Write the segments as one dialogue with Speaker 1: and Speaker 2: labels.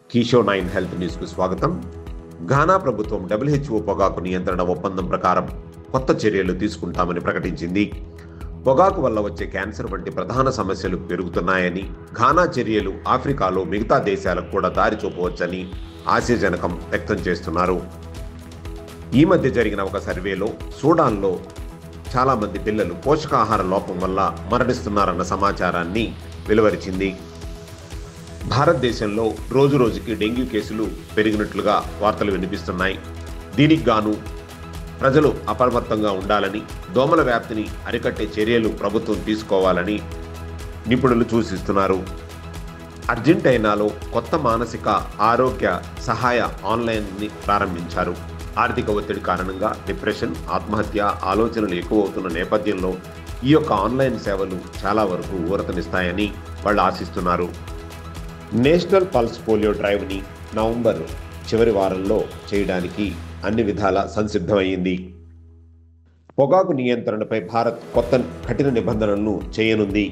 Speaker 1: Kishore 9 health news కు స్వాగతం. Ghana ప్రభుత్వం WHO పొగాకు నియంత్రణ ఒప్పందం ప్రకారం కొత్త చర్యలు తీసుకుంటామని ప్రకటించింది. పొగాకు వల్ల వచ్చే క్యాన్సర్ వంటి ప్రధాన సమస్యలు పెరుగుతున్నాయని, ఘానా చర్యలు ఆఫ్రికాలో మిగతా దేశాలకు కూడా దారి చూపవచ్చని ఆశాజనకం వ్యక్తం చేస్తున్నారు. ఈ మధ్య జరిగిన ఒక సర్వేలో సూడాన్లో చాలా మంది పిల్లలు పోషకాహార లోపం వల్ల మరణిస్తున్నారన్న సమాచారాన్ని వెలువరించింది. భారతదేశంలో రోజురోజుకి డెంగ్యూ కేసులు పెరిగినట్లుగా వార్తలు వినిపిస్తున్నాయి. దీనికి గాను ప్రజలు అప్రమత్తంగా ఉండాలని, దోమల వ్యాప్తిని అరికట్టే చర్యలు ప్రభుత్వం తీసుకోవాలని నిపుణులు సూచిస్తున్నారు. అర్జెంటీనాలో కొత్త మానసిక ఆరోగ్య సహాయ ఆన్లైన్ని ప్రారంభించారు. ఆర్థిక ఒత్తిడి కారణంగా డిప్రెషన్, ఆత్మహత్య ఆలోచనలు ఎక్కువ అవుతున్న నేపథ్యంలో ఈ యొక్క ఆన్లైన్ సేవలు చాలా వరకు ఊరటనిస్తాయని వాళ్ళు ఆశిస్తున్నారు. నేషనల్ పల్స్ పోలియో డ్రైవ్ని నవంబర్ చివరి వారంలో చేయడానికి అన్ని విధాలా సంసిద్ధమైంది. పొగాకు నియంత్రణపై భారత్ కొత్త కఠిన నిబంధనలను చేయనుంది.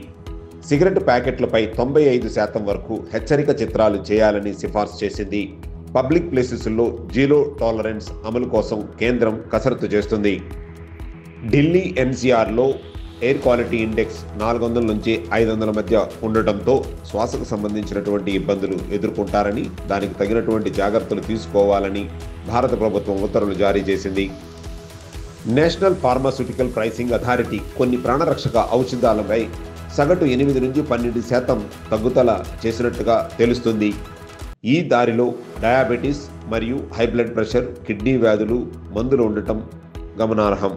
Speaker 1: సిగరెట్ ప్యాకెట్లపై 95% వరకు హెచ్చరిక చిత్రాలు చేయాలని సిఫార్సు చేసింది. పబ్లిక్ ప్లేసెస్లో జీరో టాలరెన్స్ అమలు కోసం కేంద్రం కసరత్తు చేస్తుంది. ఢిల్లీ ఎన్సీఆర్లో ఎయిర్ క్వాలిటీ ఇండెక్స్ 400 నుంచి 500 మధ్య ఉండటంతో శ్వాసకు సంబంధించినటువంటి ఇబ్బందులు ఎదుర్కొంటారని, దానికి తగినటువంటి జాగ్రత్తలు తీసుకోవాలని భారత ప్రభుత్వం ఉత్తర్వులు జారీ చేసింది. నేషనల్ ఫార్మాస్యూటికల్ ప్రైసింగ్ అథారిటీ కొన్ని ప్రాణరక్షక ఔషధాలపై సగటు 8 నుంచి 12% తగ్గుదల చేసినట్టుగా తెలుస్తుంది. ఈ దారిలో డయాబెటీస్ మరియు హై బ్లడ్ ప్రెషర్, కిడ్నీ వ్యాధులు మందులు ఉండటం గమనార్హం.